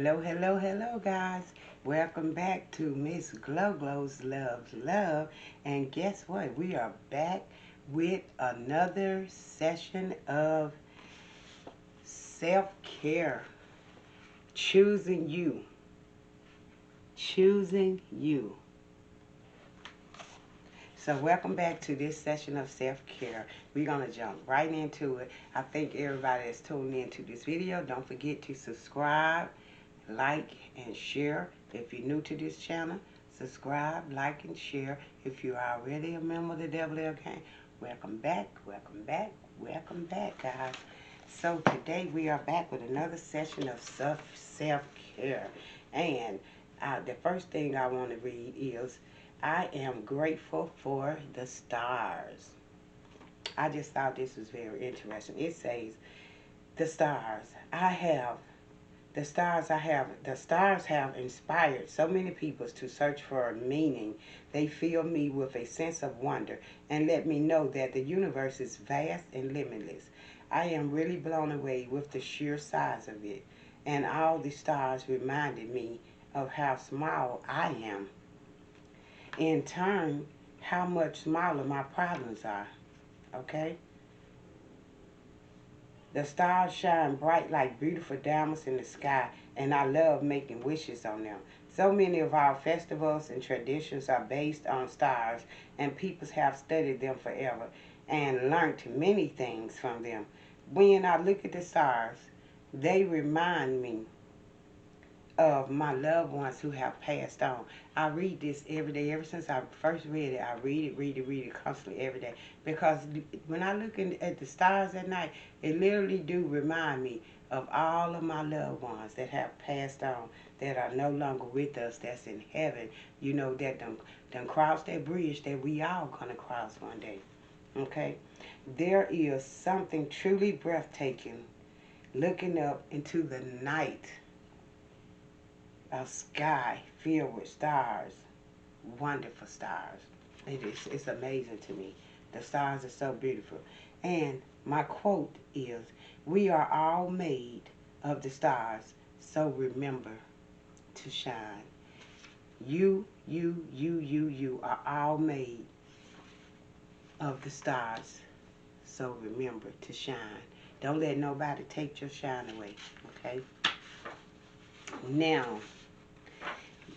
Hello, hello, hello, guys. Welcome back to Mz.gloglo's Loves Love. And guess what? We are back with another session of self-care. Choosing you. Choosing you. So welcome back to this session of self-care. We're going to jump right into it. I think everybody that's tuned into this video, don't forget to subscribe, like, and share. If you're new to this channel, subscribe, like, and share. If you're already a member of the Devil Gang, welcome back, welcome back, welcome back, guys. So today we are back with another session of self-care. And the first thing I want to read is, I am grateful for the stars. I just thought this was very interesting. It says, the stars the stars have inspired so many people to search for a meaning. They fill me with a sense of wonder and let me know that the universe is vast and limitless. I am really blown away with the sheer size of it, and all the stars reminded me of how small I am. In turn, how much smaller my problems are, okay? The stars shine bright like beautiful diamonds in the sky, and I love making wishes on them. So many of our festivals and traditions are based on stars, and people have studied them forever and learned many things from them. When I look at the stars, they remind me of my loved ones who have passed on. I read this every day. Ever since I first read it, I read it constantly every day. Because when I look at the stars at night, it literally do remind me of all of my loved ones that have passed on, that are no longer with us, that's in heaven. You know, that done crossed that bridge that we all gonna cross one day. Okay? There is something truly breathtaking looking up into the night. A sky filled with stars, wonderful stars. It's amazing to me. The stars are so beautiful. And my quote is, we are all made of the stars, so remember to shine. You are all made of the stars, so remember to shine. Don't let nobody take your shine away, okay? Now,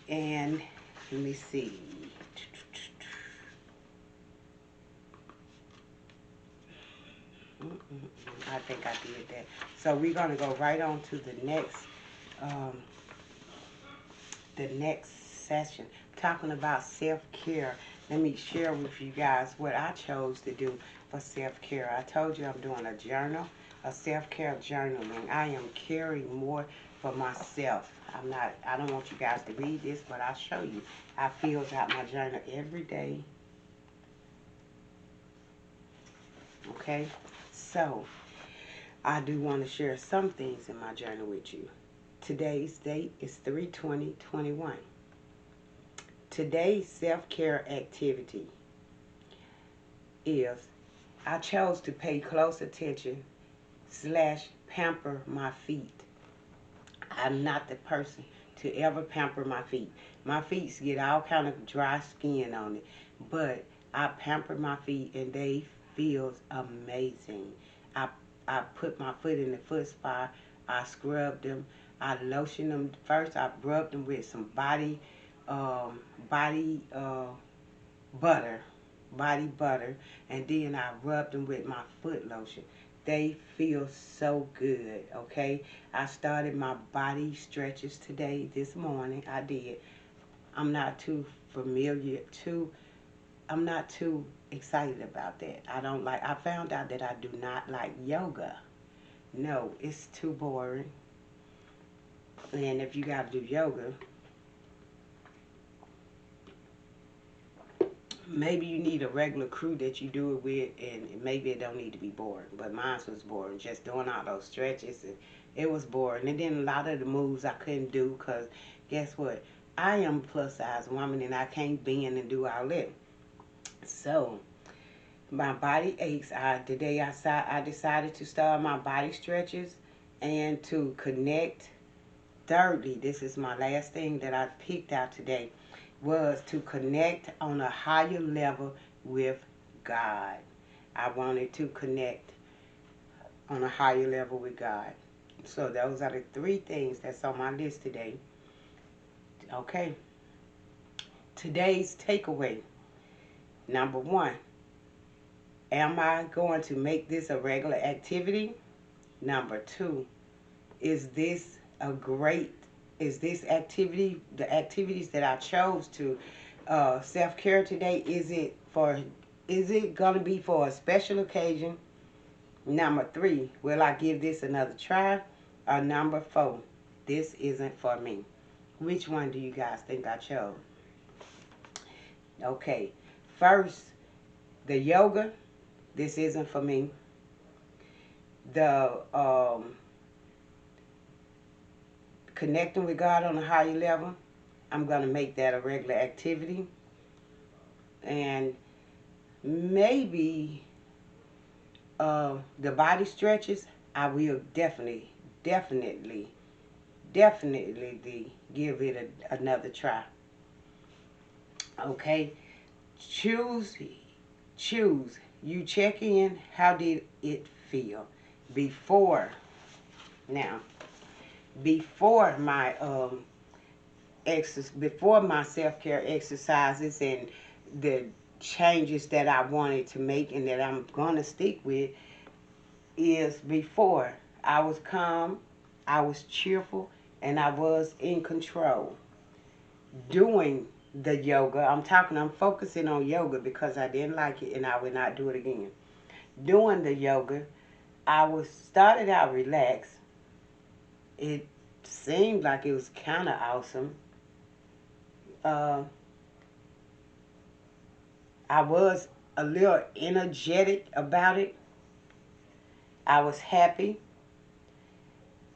and let me see. I think I did that. So we're going to go right on to the next session, talking about self-care. Let me share with you guys what I chose to do for self-care. I told you I'm doing a journal, a self-care journaling. I am caring more for myself. I don't want you guys to read this, but I'll show you. I fill out my journal every day. Okay? So, I do want to share some things in my journal with you. Today's date is 3/20/21. Today's self-care activity is, I chose to pay close attention / pamper my feet. I'm not the person to ever pamper my feet. My feet get all kind of dry skin on it, but I pamper my feet and they feel amazing. I put my foot in the foot spa. I scrub them. I lotion them. First, I rub them with some body butter, and then I rub them with my foot lotion. They feel so good, okay? I started my body stretches today, this morning. I did. I'm not too I'm not too excited about that. I found out that I do not like yoga. No, it's too boring. And if you got to do yoga, maybe you need a regular crew that you do it with, and maybe it don't need to be boring. But mine was boring, just doing all those stretches, and it was boring. And then a lot of the moves I couldn't do, because guess what? I am a plus size woman and I can't bend and do all that. So my body aches. Today I decided to start my body stretches and to connect thirdly, this is my last thing that I picked out today, was to connect on a higher level with God. I wanted to connect on a higher level with God. So those are the three things that's on my list today. Okay. Today's takeaway. Number one, am I going to make this a regular activity? Number two, is this this activity, the activities that I chose to self-care today, is it going to be for a special occasion? Number three, will I give this another try? Or number four, this isn't for me. Which one do you guys think I chose? Okay, first, the yoga, this isn't for me. The connecting with God on a higher level, I'm going to make that a regular activity. And maybe the body stretches, I will definitely give it another try. Okay, choose. You check in. How did it feel before? Now, before my before my self-care exercises and the changes that I wanted to make and that I'm gonna stick with, is before I was calm, I was cheerful, and I was in control. Doing the yoga, I'm focusing on yoga because I didn't like it and I would not do it again. Doing the yoga, I was started out relaxed. It seemed like it was kind of awesome. Uh, I was a little energetic about it. I was happy.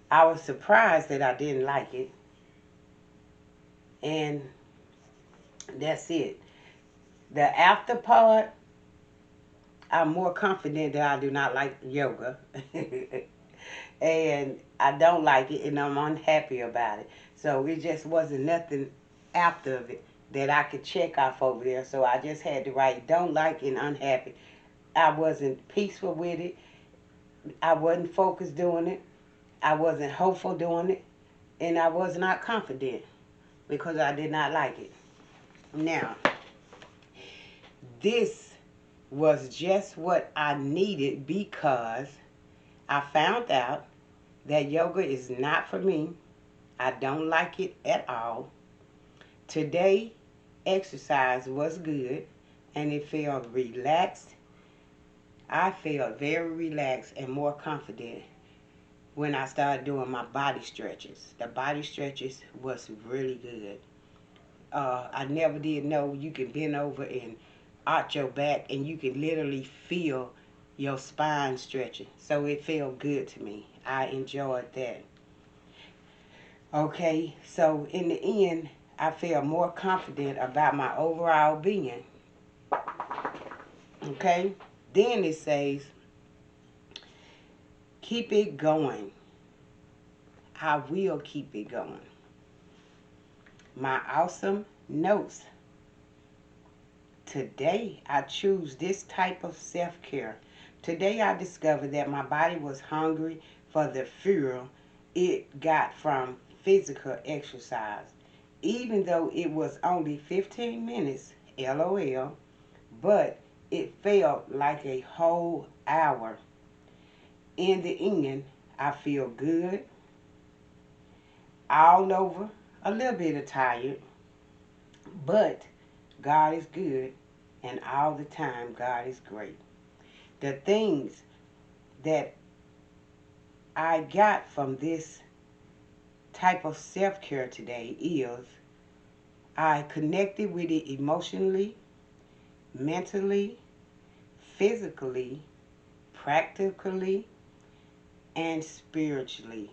I was surprised that I didn't like it. And that's it. The after part, I'm more confident that I do not like yoga. And I don't like it and I'm unhappy about it. So it just wasn't nothing after of it that I could check off over there. So I just had to write don't like and unhappy. I wasn't peaceful with it. I wasn't focused doing it. I wasn't hopeful doing it. And I was not confident because I did not like it. Now, this was just what I needed because I found out that yoga is not for me. I don't like it at all. Today, exercise was good and it felt relaxed. I felt very relaxed and more confident when I started doing my body stretches. The body stretches was really good. I never did know you can bend over and arch your back and you can literally feel your spine stretching. So it felt good to me. I enjoyed that. Okay, so in the end, I feel more confident about my overall being. Okay, then it says, keep it going. I will keep it going. My awesome notes. Today, I choose this type of self-care. Today, I discovered that my body was hungry for the fuel it got from physical exercise. Even though it was only 15 minutes, LOL, but it felt like a whole hour. In the end, I feel good, all over, a little bit of tired, but God is good, and all the time, God is great. The things that I got from this type of self-care today is I connected with it emotionally, mentally, physically, practically, and spiritually.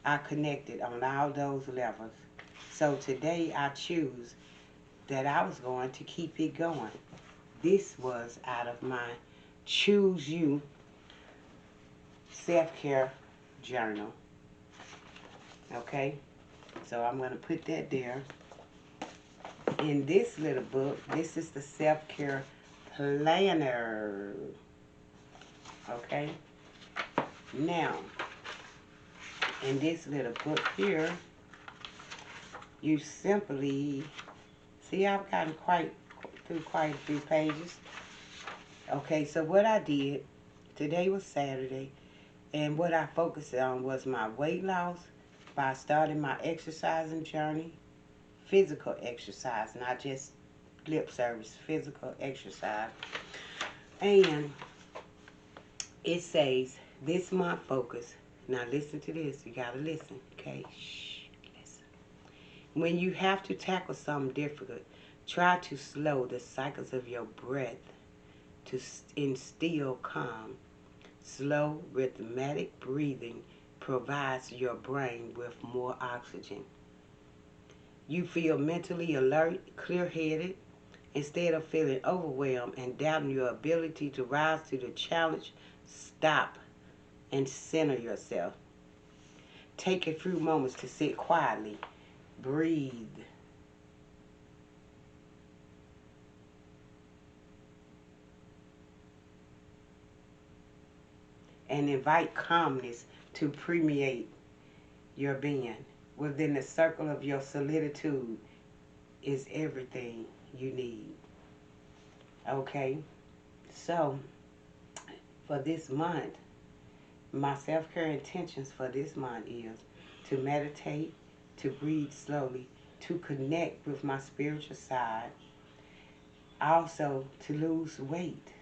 I connected on all those levels. So today I choose that I was going to keep it going. This was out of my Choose You self-care journal. Okay, so I'm going to put that there. In this little book, this is the Self-Care Planner. Okay, now, in this little book here, you simply, see, I've gotten through quite a few pages. Okay, so what I did, today was Saturday, and what I focused on was my weight loss by starting my exercising journey, physical exercise, not just lip service, physical exercise. And it says, this month focus, now listen to this, you gotta listen, okay? Shh, listen. When you have to tackle something difficult, try to slow the cycles of your breath to instill calm. Slow, rhythmic breathing provides your brain with more oxygen. You feel mentally alert, clear-headed. Instead of feeling overwhelmed and doubting your ability to rise to the challenge, stop and center yourself. Take a few moments to sit quietly. Breathe. And invite calmness to permeate your being. Within the circle of your solitude is everything you need. Okay? So, for this month, my self-care intentions for this month is to meditate, to breathe slowly, to connect with my spiritual side, also to lose weight.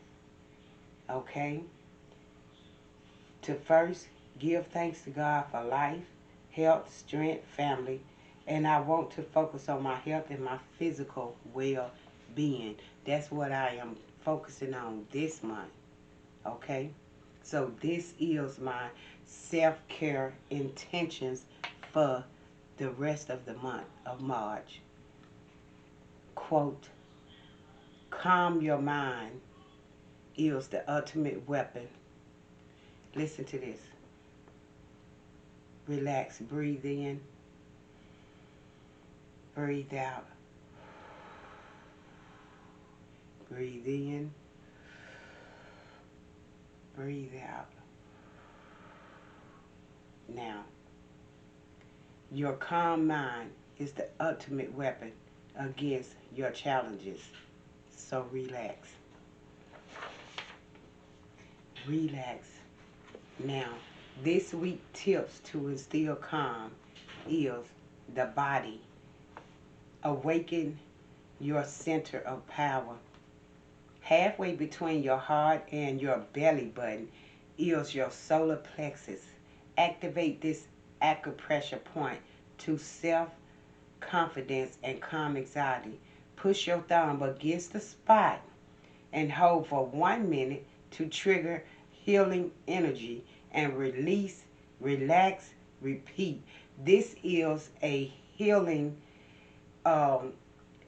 Okay? To first give thanks to God for life, health, strength, family, and I want to focus on my health and my physical well-being. That's what I am focusing on this month. Okay? So this is my self-care intentions for the rest of the month of March. Quote, calm your mind is the ultimate weapon. Listen to this. Relax, breathe in, breathe out. Breathe in, breathe out. Now, your calm mind is the ultimate weapon against your challenges. So relax. Relax. Now, this week tips to instill calm is the body. Awaken your center of power. Halfway between your heart and your belly button is your solar plexus. Activate this acupressure point to self-confidence and calm anxiety. Push your thumb against the spot and hold for 1 minute to trigger healing energy and release, relax, repeat. This is a healing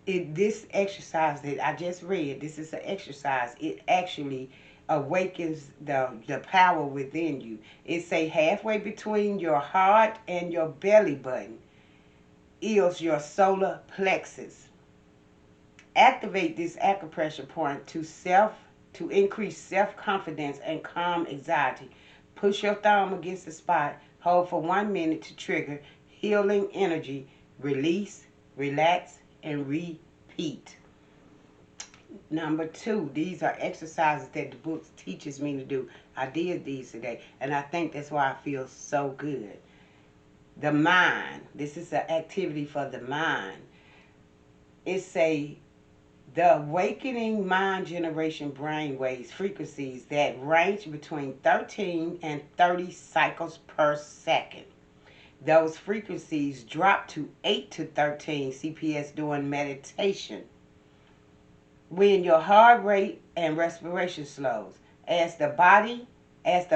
this exercise that I just read, this is an exercise. It actually awakens the power within you. It say halfway between your heart and your belly button is your solar plexus. Activate this acupressure point to increase self-confidence and calm anxiety. Push your thumb against the spot. Hold for 1 minute to trigger healing energy. Release, relax, and repeat. Number 2, these are exercises that the book teaches me to do. I did these today, and I think that's why I feel so good. The mind. This is an activity for the mind. It's the awakening mind generation brain waves frequencies that range between 13 and 30 cycles per second. Those frequencies drop to 8 to 13 CPS during meditation. When your heart rate and respiration slows, as the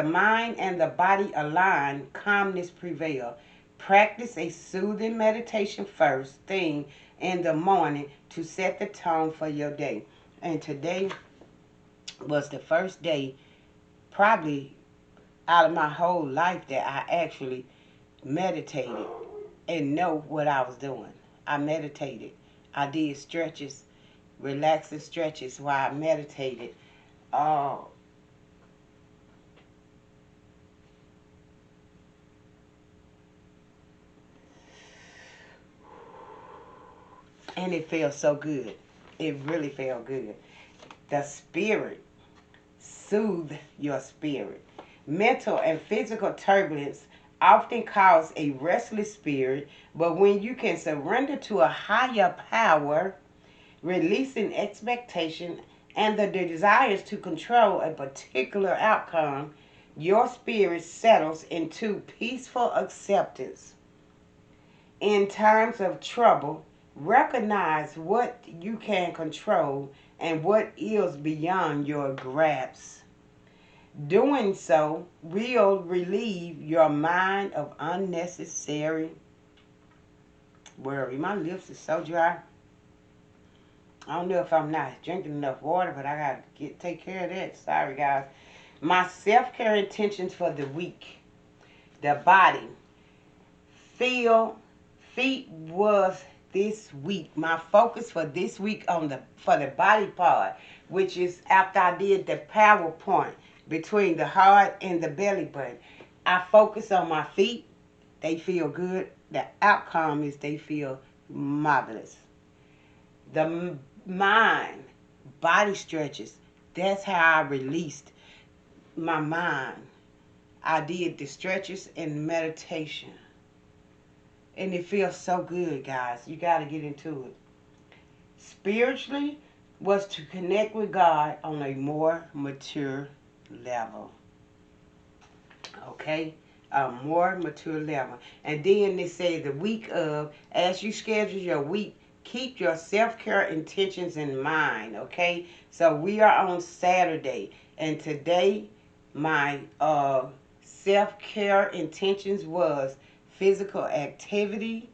mind and the body align, calmness prevails. Practice a soothing meditation first thing in the morning to set the tone for your day. And today was the first day, probably out of my whole life, that I actually meditated. and know what I was doing. I meditated. I did stretches, relaxing stretches while I meditated. Uh, and it felt so good. It really felt good. The spirit soothe your spirit. Mental and physical turbulence often cause a restless spirit, but when you can surrender to a higher power, releasing expectation and the desires to control a particular outcome, your spirit settles into peaceful acceptance. In times of trouble, recognize what you can control and what is beyond your grasp. Doing so will relieve your mind of unnecessary worry. My lips are so dry. I don't know if I'm not drinking enough water, but I gotta take care of that. Sorry, guys. My self-care intentions for the week. The body. Feet was this week. My focus for this week for the body part, which is after I did the PowerPoint between the heart and the belly button. I focus on my feet. They feel good. The outcome is they feel marvelous. The mind, body stretches. That's how I released my mind. I did the stretches and meditation. And it feels so good, guys. You got to get into it. Spiritually was to connect with God on a more mature level. Okay? A more mature level. And then they say the week of, as you schedule your week, keep your self-care intentions in mind. Okay? So we are on Saturday. And today, my self-care intentions was physical activity,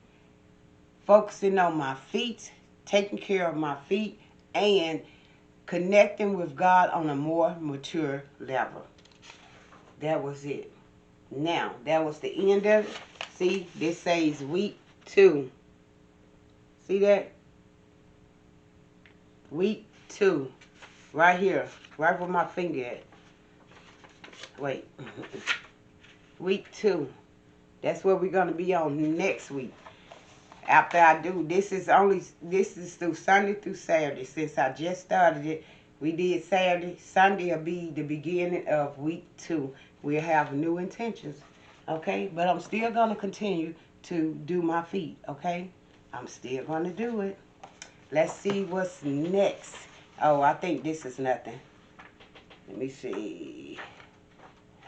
focusing on my feet, taking care of my feet, and connecting with God on a more mature level. That was it. Now, that was the end of it. See, this says week 2. See that? Week 2. Right here. Right where my finger at. Wait. Week 2. That's what we're going to be on next week. After I do, this is through Sunday through Saturday. Since I just started it, we did Saturday. Sunday will be the beginning of week 2. We'll have new intentions, okay? But I'm still going to continue to do my feet, okay? I'm still going to do it. Let's see what's next. Oh, I think this is nothing. Let me see.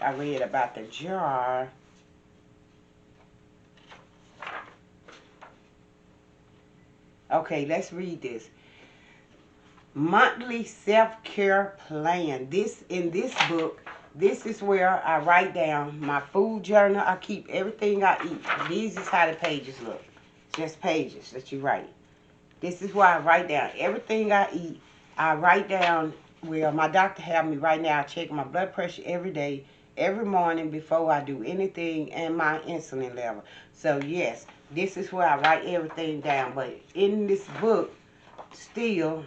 I read about the jar. Okay, let's read this. Monthly self-care plan. In this book, this is where I write down my food journal. I keep everything I eat. These is how the pages look. Just pages that you write. This is where I write down everything I eat. I write down where my doctor had me right now. I check my blood pressure every day, every morning before I do anything, and my insulin level. So yes, this is where I write everything down. But in this book, still,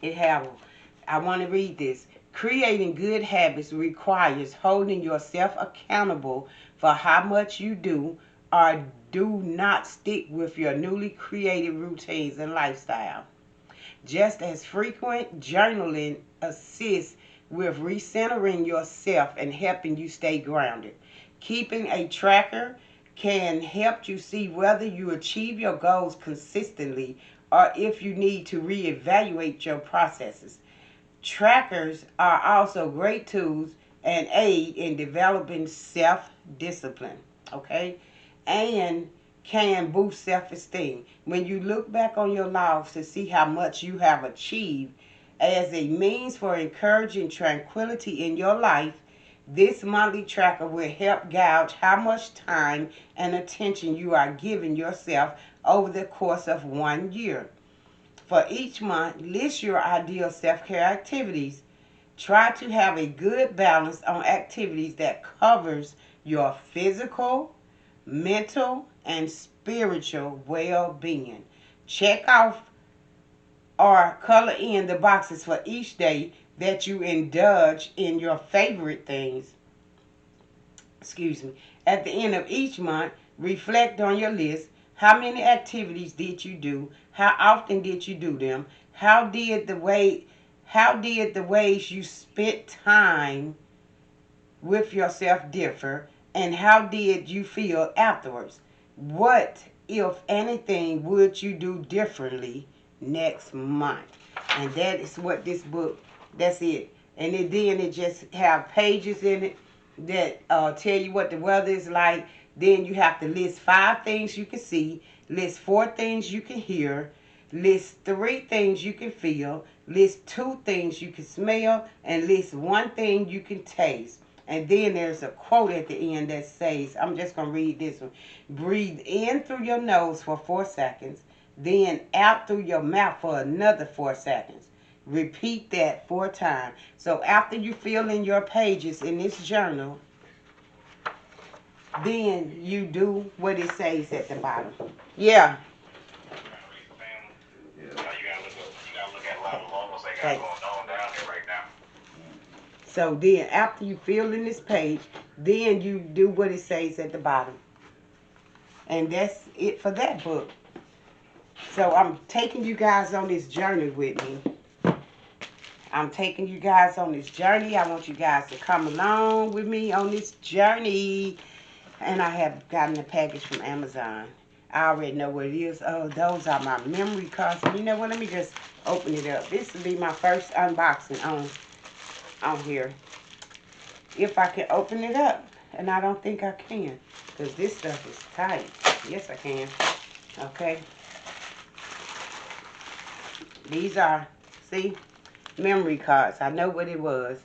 I want to read this. Creating good habits requires holding yourself accountable for how much you do or do not stick with your newly created routines and lifestyle. Just as frequent journaling assists with recentering yourself and helping you stay grounded. Keeping a tracker can help you see whether you achieve your goals consistently or if you need to reevaluate your processes. Trackers are also great tools and aid in developing self-discipline, okay? And can boost self-esteem. When you look back on your life to see how much you have achieved as a means for encouraging tranquility in your life, this monthly tracker will help gauge how much time and attention you are giving yourself over the course of 1 year. For each month, list your ideal self-care activities. Try to have a good balance on activities that covers your physical, mental and spiritual well-being. Check off or color in the boxes for each day that you indulge in your favorite things. Excuse me. At the end of each month, reflect on your list. How many activities did you do? How often did you do them? How did the ways you spent time with yourself differ? And how did you feel afterwards? What, if anything, would you do differently next month? And that is what this book, that's it. And then it just have pages in it that tell you what the weather is like. Then you have to list 5 things you can see, list 4 things you can hear, list 3 things you can feel, list 2 things you can smell, and list 1 thing you can taste. And then there's a quote at the end that says, I'm just going to read this one. Breathe in through your nose for 4 seconds, then out through your mouth for another 4 seconds. Repeat that 4 times. So after you fill in your pages in this journal, then you do what it says at the bottom. Yeah. So then after you fill in this page, then you do what it says at the bottom. And that's it for that book. So I'm taking you guys on this journey with me. I'm taking you guys on this journey. I want you guys to come along with me on this journey. And I have gotten a package from Amazon. I already know what it is. Oh, those are my memory cards. You know what? Let me just open it up. This will be my first unboxing on here. If I can open it up. And I don't think I can. Because this stuff is tight. Yes, I can. Okay. These are, see, memory cards. I know what it was.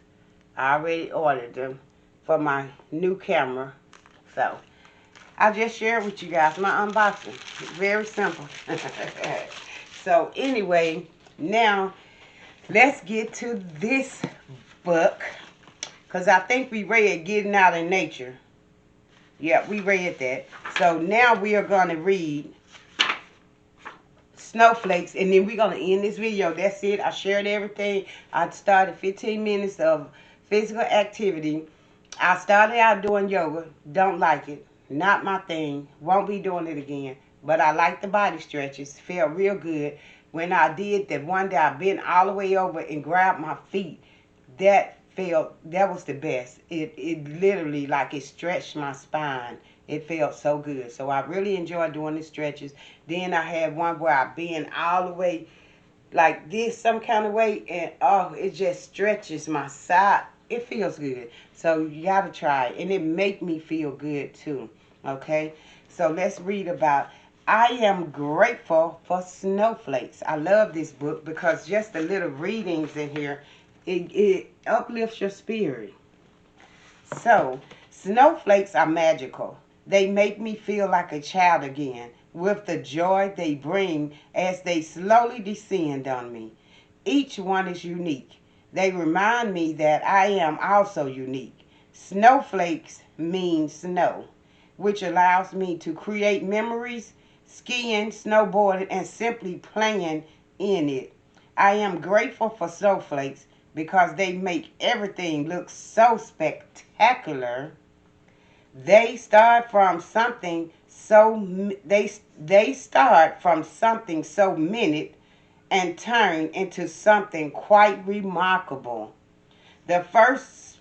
I already ordered them for my new camera. So, I'll just share with you guys my unboxing. It's very simple. So, anyway, now, let's get to this book. Because I think we read Getting Out in Nature. Yeah, we read that. So, now we are going to read Snowflakes. And then we're going to end this video. That's it. I shared everything. I started 15 minutes of physical activity. I started out doing yoga. Don't like it. Not my thing. Won't be doing it again. But I like the body stretches. Felt real good. When I did that one day, I bent all the way over and grabbed my feet. That was the best. It literally, like, it stretched my spine. It felt so good. So I really enjoyed doing the stretches. Then I had one where I bent all the way like this, some kind of way. And, oh, it just stretches my side. It feels good. So you got to try it. And it make me feel good too. Okay? So let's read about I Am Grateful for Snowflakes. I love this book because just the little readings in here, it uplifts your spirit. So, snowflakes are magical. They make me feel like a child again with the joy they bring as they slowly descend on me. Each one is unique. They remind me that I am also unique. Snowflakes mean snow, which allows me to create memories, skiing, snowboarding, and simply playing in it. I am grateful for snowflakes because they make everything look so spectacular. They start from something so they start from something so minute and turn into something quite remarkable. The first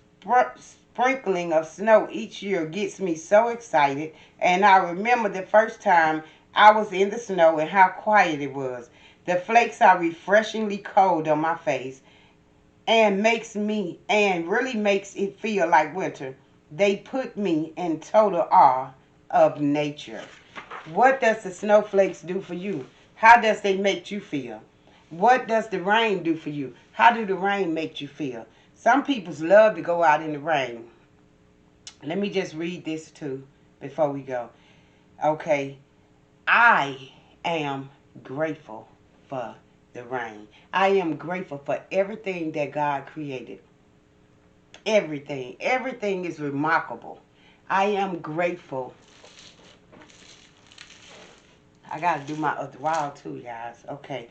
sprinkling of snow each year gets me so excited, and I remember the first time I was in the snow and how quiet it was. The flakes are refreshingly cold on my face and really makes it feel like winter. They put me in total awe of nature. What does the snowflakes do for you? How does they make you feel? What does the rain do for you? How do the rain make you feel? Some people love to go out in the rain. Let me just read this too before we go. Okay. I am grateful for the rain. I am grateful for everything that God created. Everything. Everything is remarkable. I am grateful I got to do my other wall too, guys. Okay.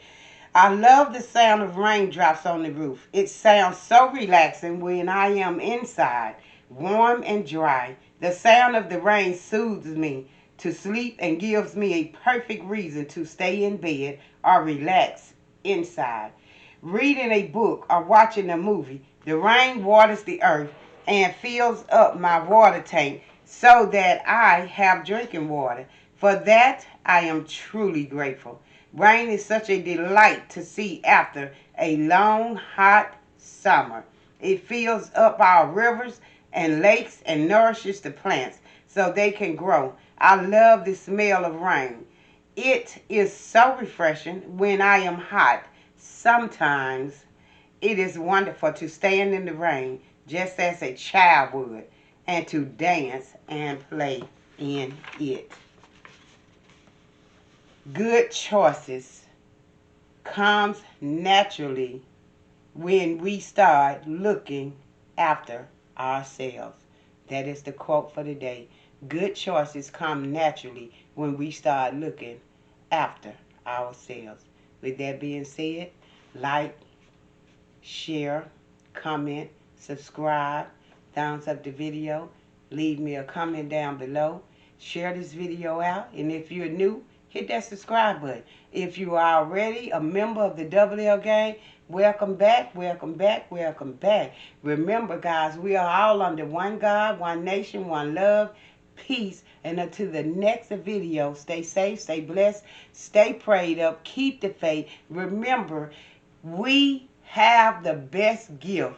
I love the sound of raindrops on the roof. It sounds so relaxing when I am inside, warm and dry. The sound of the rain soothes me to sleep and gives me a perfect reason to stay in bed or relax inside. Reading a book or watching a movie, the rain waters the earth and fills up my water tank so that I have drinking water. For that, I am truly grateful. Rain is such a delight to see after a long, hot summer. It fills up our rivers and lakes and nourishes the plants so they can grow. I love the smell of rain. It is so refreshing when I am hot. Sometimes it is wonderful to stand in the rain just as a child would and to dance and play in it. Good choices comes naturally when we start looking after ourselves. That is the quote for today. Good choices come naturally when we start looking after ourselves. With that being said, like, share, comment, subscribe, thumbs up the video, leave me a comment down below, share this video out, and if you're new, hit that subscribe button. If you are already a member of the Double L Gang, welcome back, welcome back, welcome back. Remember, guys, we are all under one God, one nation, one love, peace, and until the next video, stay safe, stay blessed, stay prayed up, keep the faith. Remember, we have the best gift,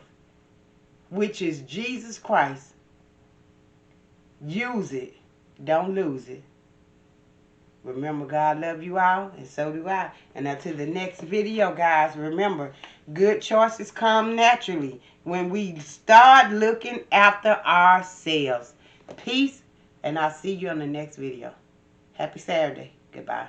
which is Jesus Christ. Use it. Don't lose it. Remember, God love you all, and so do I. And until the next video, guys, remember, good choices come naturally when we start looking after ourselves. Peace, and I'll see you on the next video. Happy Saturday. Goodbye.